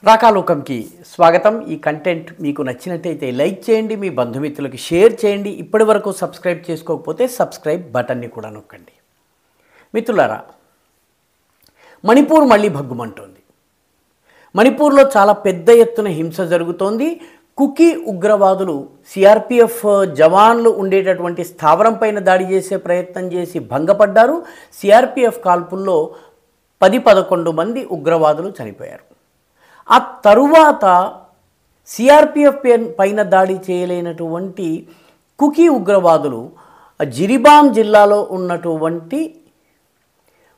రాకాలోకంకి స్వాగతం. ఈ కంటెంట్ మీకు నచ్చినట్టయితే లైక్ చేయండి, మీ బంధుమిత్రులకు షేర్ చేయండి. ఇప్పటివరకు సబ్స్క్రైబ్ చేసుకోకపోతే సబ్స్క్రైబ్ బటన్ని కూడా నొక్కండి. మిత్రులారా, మణిపూర్ మళ్ళీ భగ్గుమంటోంది. మణిపూర్లో చాలా పెద్ద ఎత్తున హింస జరుగుతోంది. కుకీ ఉగ్రవాదులు సిఆర్పిఎఫ్ జవాన్లు ఉండేటటువంటి స్థావరం పైన దాడి చేసే ప్రయత్నం చేసి భంగపడ్డారు. సిఆర్పిఎఫ్ కాల్పుల్లో 10-11 మంది ఉగ్రవాదులు చనిపోయారు. ఆ తరువాత సిఆర్పిఎఫ్ పైన దాడి చేయలేనటువంటి కుకీ ఉగ్రవాదులు జిరిబాం జిల్లాలో ఉన్నటువంటి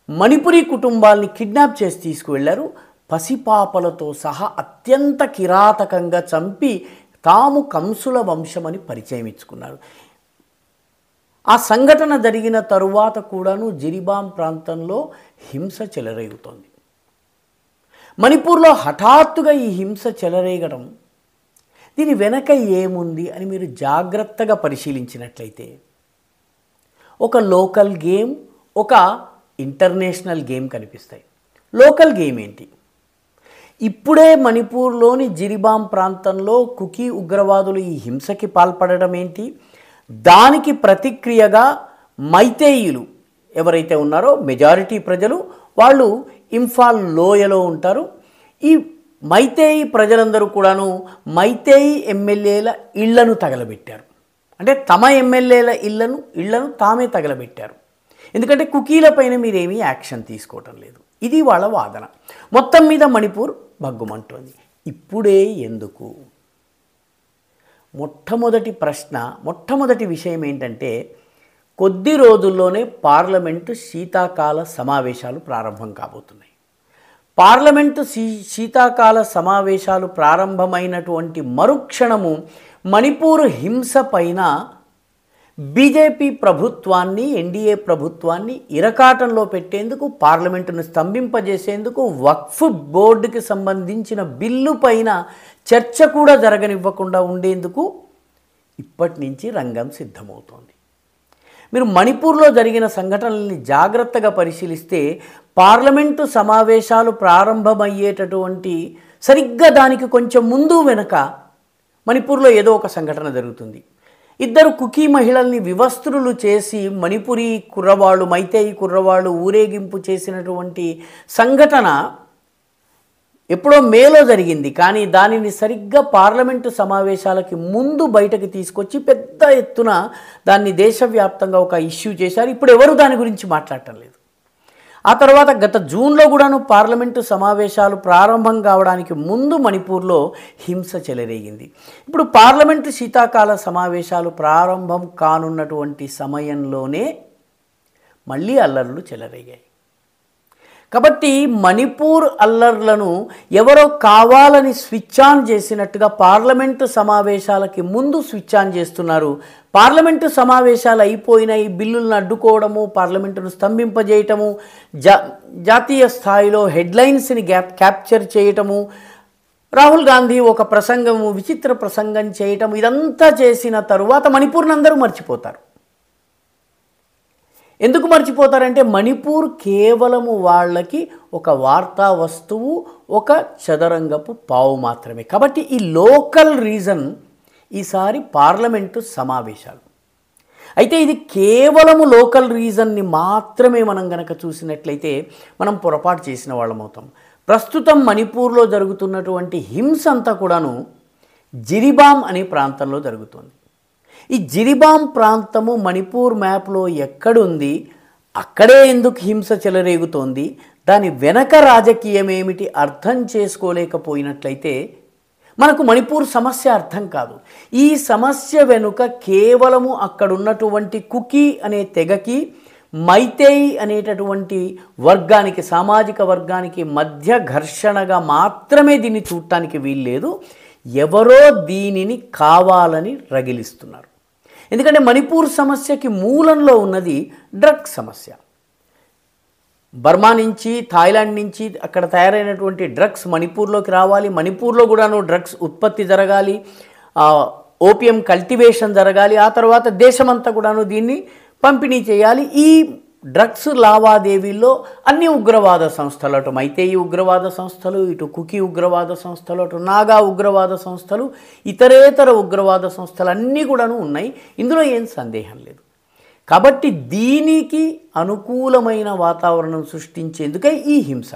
మణిపురీ కుటుంబాల్ని కిడ్నాప్ చేసి తీసుకువెళ్లారు. పసిపాపలతో సహా అత్యంత కిరాతకంగా చంపి తాము కంసుల వంశమని పరిచయం ఇచ్చుకున్నారు. ఆ సంఘటన జరిగిన తరువాత కూడాను జిరిబాం ప్రాంతంలో హింస చెలరేగుతోంది. మణిపూర్లో హఠాత్తుగా ఈ హింస చెలరేగడం, దీని వెనక ఏముంది అని మీరు జాగ్రత్తగా పరిశీలించినట్లయితే ఒక లోకల్ గేమ్, ఒక ఇంటర్నేషనల్ గేమ్ కనిపిస్తాయి. లోకల్ గేమ్ ఏంటి? ఇప్పుడే మణిపూర్లోని జిరిబాం ప్రాంతంలో కుకీ ఉగ్రవాదులు ఈ హింసకి పాల్పడడం ఏంటి? దానికి ప్రతిక్రియగా మైతేయులు ఎవరైతే ఉన్నారో మెజారిటీ ప్రజలు, వాళ్ళు ఇంఫాల్ లోయలో ఉంటారు. ఈ మైతేయి ప్రజలందరూ కూడాను మైతేయి ఎమ్మెల్యేల ఇళ్లను తగలబెట్టారు. అంటే తమ ఎమ్మెల్యేల ఇళ్లను తామే తగలబెట్టారు. ఎందుకంటే కుకీలపైన మీరేమీ యాక్షన్ తీసుకోవటం లేదు. ఇది వాళ్ళ వాదన. మొత్తం మీద మణిపూర్ భగ్గుమంటోంది. ఇప్పుడే ఎందుకు? మొట్టమొదటి విషయం ఏంటంటే, కొద్ది రోజుల్లోనే పార్లమెంటు శీతాకాల సమావేశాలు ప్రారంభం కాబోతున్నాయి. పార్లమెంటు శీతాకాల సమావేశాలు ప్రారంభమైనటువంటి మరుక్షణము మణిపూర్ హింస పైన బీజేపీ ప్రభుత్వాన్ని, ఎన్డీఏ ప్రభుత్వాన్ని ఇరకాటంలో పెట్టేందుకు, పార్లమెంటును స్తంభింపజేసేందుకు, వక్ఫ్ బోర్డుకి సంబంధించిన బిల్లు పైన చర్చ కూడా జరగనివ్వకుండా ఉండేందుకు ఇప్పటి నుంచి రంగం సిద్ధమవుతోంది. మీరు మణిపూర్లో జరిగిన సంఘటనల్ని జాగ్రత్తగా పరిశీలిస్తే పార్లమెంటు సమావేశాలు ప్రారంభమయ్యేటటువంటి సరిగ్గా దానికి కొంచెం ముందు వెనక మణిపూర్లో ఏదో ఒక సంఘటన జరుగుతుంది. 2 కుకీ మహిళల్ని వివస్త్రులు చేసి మణిపురీ కుర్రవాళ్ళు, మైతేయి కుర్రవాళ్ళు ఊరేగింపు చేసినటువంటి సంఘటన ఎప్పుడో మేలో జరిగింది. కానీ దానిని సరిగ్గా పార్లమెంటు సమావేశాలకి ముందు బయటకు తీసుకొచ్చి పెద్ద ఎత్తున దాన్ని దేశవ్యాప్తంగా ఒక ఇష్యూ చేశారు. ఇప్పుడు ఎవరు దాని గురించి మాట్లాడటం లేదు. ఆ తర్వాత గత జూన్లో కూడాను పార్లమెంటు సమావేశాలు ప్రారంభం కావడానికి ముందు మణిపూర్లో హింస చెలరేగింది. ఇప్పుడు పార్లమెంటు శీతాకాల సమావేశాలు ప్రారంభం కానున్నటువంటి సమయంలోనే మళ్ళీ అల్లర్లు చెలరేగాయి. కాబట్టి మణిపూర్ అల్లర్లను ఎవరో కావాలని స్విచ్ ఆన్ చేసినట్టుగా పార్లమెంటు సమావేశాలకి ముందు స్విచ్ ఆన్ చేస్తున్నారు. పార్లమెంటు సమావేశాలు అయిపోయినాయి, బిల్లులను అడ్డుకోవడము, పార్లమెంటును స్తంభింపజేయటము, జాతీయ స్థాయిలో హెడ్లైన్స్ని క్యాప్చర్ చేయటము, రాహుల్ గాంధీ ఒక విచిత్ర ప్రసంగం చేయటం, ఇదంతా చేసిన తరువాత మణిపూర్ని అందరూ మర్చిపోతారు. ఎందుకు మర్చిపోతారంటే మణిపూర్ కేవలము వాళ్ళకి ఒక వార్తా వస్తువు, ఒక చదరంగపు పావు మాత్రమే. కాబట్టి ఈ లోకల్ రీజన్ ఈసారి పార్లమెంటు సమావేశాలు. అయితే ఇది కేవలము లోకల్ రీజన్ని మాత్రమే మనం గనక చూసినట్లయితే మనం పొరపాటు చేసిన వాళ్ళం అవుతాం. ప్రస్తుతం మణిపూర్లో జరుగుతున్నటువంటి హింస అంతా కూడాను జిరిబాం అనే ప్రాంతంలో జరుగుతుంది. ఈ జిరిబాం ప్రాంతము మణిపూర్ మ్యాప్లో ఎక్కడుంది, అక్కడే ఎందుకు హింస చెలరేగుతోంది, దాని వెనక రాజకీయం ఏమిటి అర్థం చేసుకోలేకపోయినట్లయితే మనకు మణిపూర్ సమస్య అర్థం కాదు. ఈ సమస్య వెనుక కేవలము అక్కడున్నటువంటి కుకీ అనే తెగకి, మైతేయి అనేటటువంటి వర్గానికి, సామాజిక వర్గానికి మధ్య ఘర్షణగా మాత్రమే దీన్ని చూడటానికి వీల్లేదు. ఎవరో దీనిని కావాలని రగిలిస్తున్నారు. ఎందుకంటే మణిపూర్ సమస్యకి మూలంలో ఉన్నది డ్రగ్స్ సమస్య. బర్మా నుంచి, థాయిలాండ్ నుంచి అక్కడ తయారైనటువంటి డ్రగ్స్ మణిపూర్లోకి రావాలి. మణిపూర్లో కూడాను డ్రగ్స్ ఉత్పత్తి జరగాలి, ఓపియం కల్టివేషన్ జరగాలి. ఆ తర్వాత దేశమంతా కూడాను దీన్ని పంపిణీ చేయాలి. ఈ డ్రగ్స్ లావాదేవీల్లో అన్ని ఉగ్రవాద సంస్థలు, అటు మైతేయి ఉగ్రవాద సంస్థలు, ఇటు కుకీ ఉగ్రవాద సంస్థలు, అటు నాగా ఉగ్రవాద సంస్థలు, ఇతరేతర ఉగ్రవాద సంస్థలు అన్నీ కూడాను ఉన్నాయి. ఇందులో ఏం సందేహం లేదు. కాబట్టి దీనికి అనుకూలమైన వాతావరణం సృష్టించేందుకే ఈ హింస.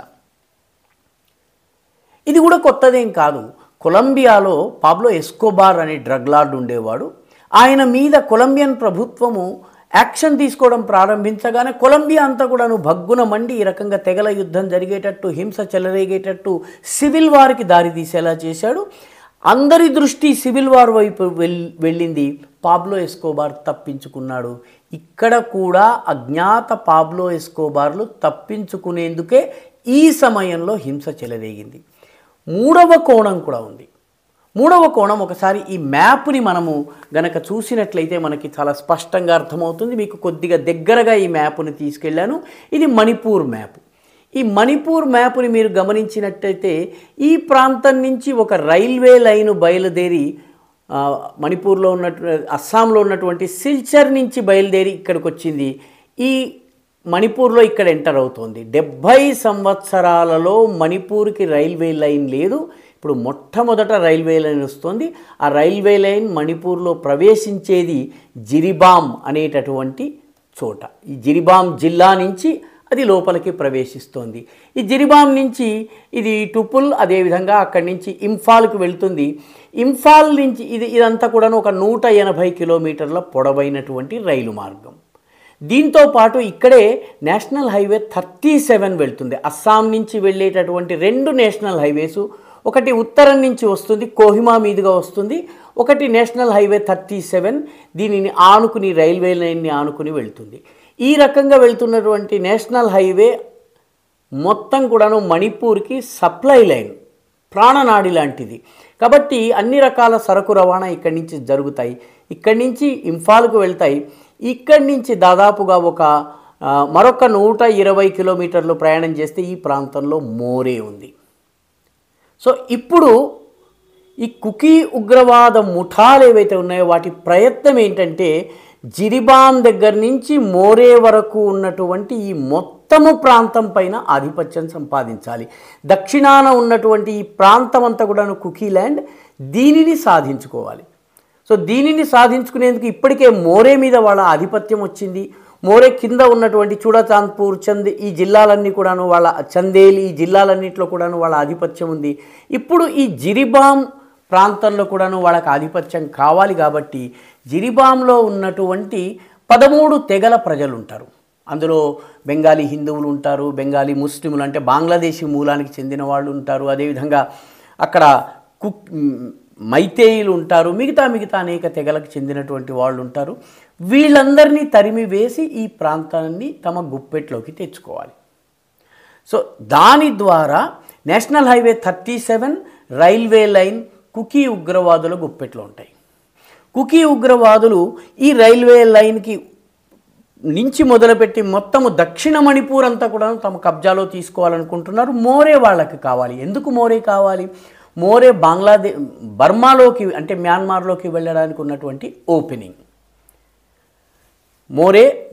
ఇది కూడా కొత్తదేం కాదు. కొలంబియాలో పాబ్లో ఎస్కోబార్ అనే డ్రగ్ లార్డ్ ఉండేవాడు. ఆయన మీద కొలంబియన్ ప్రభుత్వము యాక్షన్ తీసుకోవడం ప్రారంభించగానే కొలంబియా అంతా కూడాను భగ్గున మండి ఈ రకంగా తెగల యుద్ధం జరిగేటట్టు, హింస చెలరేగేటట్టు, సివిల్ వార్కి దారితీసేలా చేశాడు. అందరి దృష్టి సివిల్ వార్ వైపు వెళ్ళింది. పాబ్లో ఎస్కోబార్ తప్పించుకున్నాడు. ఇక్కడ కూడా అజ్ఞాత పాబ్లో ఎస్కోబార్లు తప్పించుకునేందుకే ఈ సమయంలో హింస చెలరేగింది. మూడవ కోణం కూడా ఉంది. మూడవ కోణం, ఒకసారి ఈ మ్యాప్ని మనము గనక చూసినట్లయితే మనకి చాలా స్పష్టంగా అర్థమవుతుంది. మీకు కొద్దిగా దగ్గరగా ఈ మ్యాప్ని తీసుకెళ్ళాను. ఇది మణిపూర్ మ్యాప్. ఈ మణిపూర్ మ్యాప్ని మీరు గమనించినట్లయితే ఈ ప్రాంతం నుంచి ఒక రైల్వే లైను బయలుదేరి మణిపూర్లో అస్సాంలో ఉన్నటువంటి సిల్చర్ నుంచి బయలుదేరి ఇక్కడికి వచ్చింది. ఈ మణిపూర్లో ఇక్కడ ఎంటర్ అవుతోంది. 70 సంవత్సరాలలో మణిపూర్కి రైల్వే లైన్ లేదు. ఇప్పుడు మొట్టమొదట రైల్వే లైన్ వస్తుంది. ఆ రైల్వే లైన్ మణిపూర్లో ప్రవేశించేది జిరిబామ్ అనేటటువంటి చోట. ఈ జిరిబామ్ జిల్లా నుంచి అది లోపలికి ప్రవేశిస్తోంది. ఈ జిరిబామ్ నుంచి ఇది టుపుల్, అదేవిధంగా అక్కడి నుంచి ఇంఫాల్కి వెళ్తుంది. ఇంఫాల్ నుంచి ఇదంతా కూడా ఒక 180 కిలోమీటర్ల పొడవైనటువంటి రైలు మార్గం. దీంతో పాటు ఇక్కడే నేషనల్ హైవే 37 వెళ్తుంది. అస్సాం నుంచి వెళ్ళేటటువంటి 2 నేషనల్ హైవేసు, ఒకటి ఉత్తరం నుంచి వస్తుంది, కోహిమా మీదుగా వస్తుంది, ఒకటి నేషనల్ హైవే 37 దీనిని ఆనుకుని రైల్వే లైన్ని ఆనుకుని వెళ్తుంది. ఈ రకంగా వెళ్తున్నటువంటి నేషనల్ హైవే మొత్తం కూడాను మణిపూర్కి సప్లై లైన్, ప్రాణనాడి లాంటిది. కాబట్టి అన్ని రకాల సరుకు రవాణా ఇక్కడి నుంచి జరుగుతాయి. ఇక్కడి నుంచి ఇంఫాల్కు వెళ్తాయి. ఇక్కడి నుంచి దాదాపుగా మరొక 120 కిలోమీటర్లు ప్రయాణం చేస్తే ఈ ప్రాంతంలో మోరే ఉంది. సో ఇప్పుడు ఈ కుకీ ఉగ్రవాద ముఠాలు ఏవైతే ఉన్నాయో వాటి ప్రయత్నం ఏంటంటే జిరిబామ్ దగ్గర నుంచి మోరే వరకు ఉన్నటువంటి ఈ మొత్తము ప్రాంతం పైన ఆధిపత్యం సంపాదించాలి. దక్షిణాన ఉన్నటువంటి ఈ ప్రాంతం అంతా కూడా కుకీ ల్యాండ్, దీనిని సాధించుకోవాలి. సో దీనిని సాధించుకునేందుకు ఇప్పటికే మోరే మీద వాళ్ళ ఆధిపత్యం వచ్చింది. మోరే కింద ఉన్నటువంటి చూడచాంద్పూర్, ఈ జిల్లాలన్నీ కూడాను వాళ్ళ, చందేల్, ఈ జిల్లాలన్నింటిలో కూడాను వాళ్ళ ఆధిపత్యం ఉంది. ఇప్పుడు ఈ జిరిబామ్ ప్రాంతంలో కూడాను వాళ్ళకి ఆధిపత్యం కావాలి. కాబట్టి జిరిబామ్లో ఉన్నటువంటి 13 తెగల ప్రజలు ఉంటారు. అందులో బెంగాలీ హిందువులు ఉంటారు, బెంగాలీ ముస్లింలు అంటే బంగ్లాదేశీ మూలానికి చెందిన వాళ్ళు ఉంటారు, అదేవిధంగా అక్కడ మైతేయిలు ఉంటారు, మిగతా అనేక తెగలకు చెందినటువంటి వాళ్ళు ఉంటారు. వీళ్ళందరినీ తరిమి వేసి ఈ ప్రాంతాన్ని తమ గుప్పెట్లోకి తెచ్చుకోవాలి. సో దాని ద్వారా national highway 37 railway line Kuki ఉగ్రవాదుల గుప్పెట్లో ఉంటాయి. కుకీ ఉగ్రవాదులు ఈ రైల్వే లైన్కి నుంచి మొదలుపెట్టి మొత్తము దక్షిణ మణిపూర్ అంతా కూడా తమ కబ్జాలో తీసుకోవాలనుకుంటున్నారు. మోరే వాళ్ళకి కావాలి. ఎందుకు మోరే కావాలి? మోరే బర్మాలోకి అంటే మ్యాన్మార్లోకి వెళ్ళడానికి ఉన్నటువంటి ఓపెనింగ్.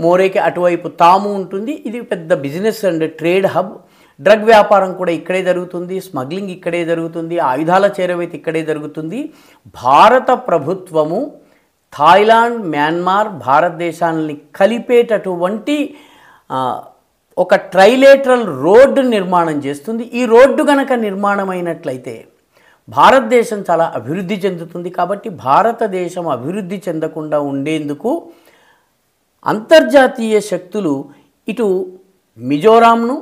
మోరేకి అటువైపు తాము ఉంటుంది. ఇది పెద్ద business and trade hub. Drug వ్యాపారం కూడా ఇక్కడే జరుగుతుంది, స్మగ్లింగ్ ఇక్కడే జరుగుతుంది, ఆయుధాల చేరవేత ఇక్కడే జరుగుతుంది. భారత ప్రభుత్వము థాయిలాండ్, మ్యాన్మార్, భారతదేశాలని కలిపేటటువంటి ఒక ట్రైలేటరల్ రోడ్డు నిర్మాణం చేస్తుంది. ఈ రోడ్డు కనుక నిర్మాణమైనట్లయితే భారతదేశం చాలా అభివృద్ధి చెందుతుంది. కాబట్టి భారతదేశం అభివృద్ధి చెందకుండా ఉండేందుకు అంతర్జాతీయ శక్తులు ఇటు మిజోరాంను,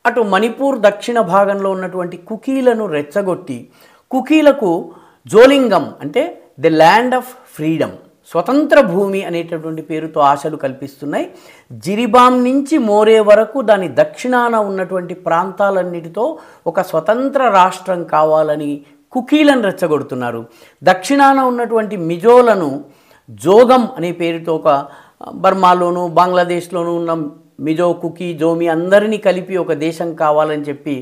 అటు మణిపూర్ దక్షిణ భాగంలో ఉన్నటువంటి కుకీలను రెచ్చగొట్టి కుకీలకు జోలింగం అంటే ది ల్యాండ్ ఆఫ్ ఫ్రీడమ్, స్వతంత్ర భూమి అనేటటువంటి పేరుతో ఆశలు కల్పిస్తున్నాయి. జిరిబామ్ నుంచి మోరే వరకు దాని దక్షిణాన ఉన్నటువంటి ప్రాంతాలన్నిటితో ఒక స్వతంత్ర రాష్ట్రం కావాలని కుకీలను రెచ్చగొడుతున్నారు. దక్షిణాన ఉన్నటువంటి మిజోలను జోగం అనే పేరుతో ఒక బర్మాలోను బంగ్లాదేశ్లోనూ ఉన్న మిజో, కుకీ, జోమి అందరినీ కలిపి ఒక దేశం కావాలని చెప్పి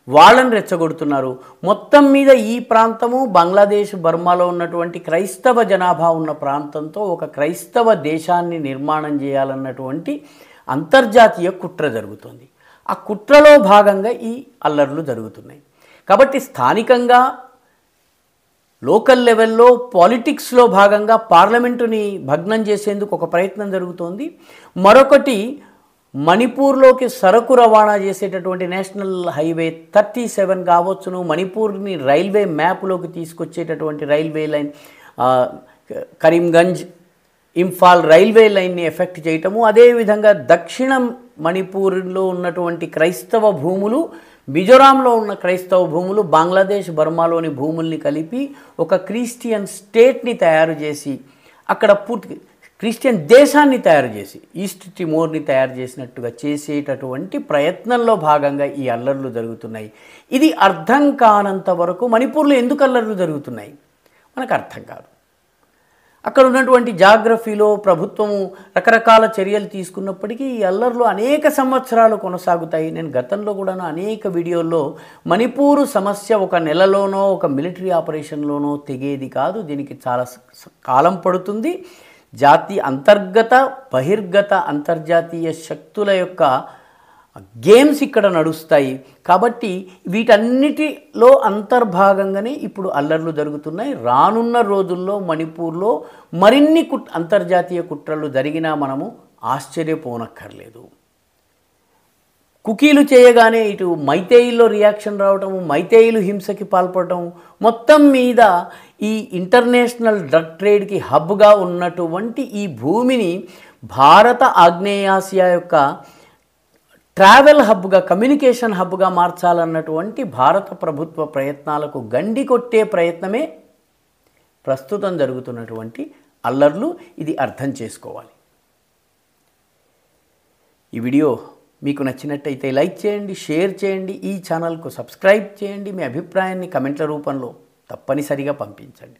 వాళ్ళని రెచ్చగొడుతున్నారు. మొత్తం మీద ఈ ప్రాంతము బంగ్లాదేశ్, బర్మాలో ఉన్నటువంటి క్రైస్తవ జనాభా ఉన్న ప్రాంతంతో ఒక క్రైస్తవ దేశాన్ని నిర్మాణం చేయాలన్నటువంటి అంతర్జాతీయ కుట్ర జరుగుతుంది. ఆ కుట్రలో భాగంగా ఈ అల్లర్లు జరుగుతున్నాయి. కాబట్టి స్థానికంగా లోకల్ లెవెల్లో పాలిటిక్స్లో భాగంగా పార్లమెంటుని భగ్నం చేసేందుకు ఒక ప్రయత్నం జరుగుతోంది. మరొకటి మణిపూర్లోకి సరకు రవాణా చేసేటటువంటి నేషనల్ హైవే 37 కావచ్చును, మణిపూర్ని రైల్వే మ్యాప్లోకి తీసుకొచ్చేటటువంటి railway line Karimganj Imphal railway లైన్ని ఎఫెక్ట్ చేయటము, అదేవిధంగా దక్షిణం మణిపూర్లో ఉన్నటువంటి క్రైస్తవ భూములు, మిజోరాంలో ఉన్న క్రైస్తవ భూములు, బంగ్లాదేశ్ బర్మాలోని భూముల్ని కలిపి ఒక క్రిస్టియన్ స్టేట్ని తయారు చేసి అక్కడ పూర్తి క్రిస్టియన్ దేశాన్ని తయారు చేసి ఈస్ట్ టిమోర్ని తయారు చేసినట్టుగా చేసేటటువంటి ప్రయత్నంలో భాగంగా ఈ అల్లర్లు జరుగుతున్నాయి. ఇది అర్థం కానంత వరకు మణిపూర్లో ఎందుకు అల్లర్లు జరుగుతున్నాయి మనకు అర్థం కాదు. అక్కడ ఉన్నటువంటి జాగ్రఫీలో ప్రభుత్వము రకరకాల చర్యలు తీసుకున్నప్పటికీ ఈ అల్లర్లు అనేక సంవత్సరాలు కొనసాగుతాయి. నేను గతంలో కూడా అనేక వీడియోల్లో మణిపూరు సమస్య ఒక నెలలోనో ఒక మిలిటరీ ఆపరేషన్లోనో తెగేది కాదు, దీనికి చాలా కాలం పడుతుంది. అంతర్గత బహిర్గత అంతర్జాతీయ శక్తుల యొక్క గేమ్స్ ఇక్కడ నడుస్తాయి. కాబట్టి వీటన్నిటిలో అంతర్భాగంగానే ఇప్పుడు అల్లర్లు జరుగుతున్నాయి. రానున్న రోజుల్లో మణిపూర్లో మరిన్ని అంతర్జాతీయ కుట్రలు జరిగినా మనము ఆశ్చర్యపోనక్కర్లేదు. కుకీలు చేయగానే ఇటు మైతేయిల్లో రియాక్షన్ రావటము, మైతేయిలు హింసకి పాల్పడటం, మొత్తం మీద ఈ ఇంటర్నేషనల్ డ్రగ్ ట్రేడ్కి హబ్గా ఉన్నటువంటి ఈ భూమిని భారత ఆగ్నేయాసియా యొక్క ట్రావెల్ హబ్గా, కమ్యూనికేషన్ హబ్గా మార్చాలన్నటువంటి భారత ప్రభుత్వ ప్రయత్నాలకు గండి కొట్టే ప్రయత్నమే ప్రస్తుతం జరుగుతున్నటువంటి అల్లర్లు. ఇది అర్థం చేసుకోవాలి. ఈ వీడియో మీకు నచ్చినట్టయితే లైక్ చేయండి, షేర్ చేయండి, ఈ ఛానల్కు సబ్స్క్రైబ్ చేయండి. మీ అభిప్రాయాన్ని కమెంట్ల రూపంలో తప్పనిసరిగా పంపించండి.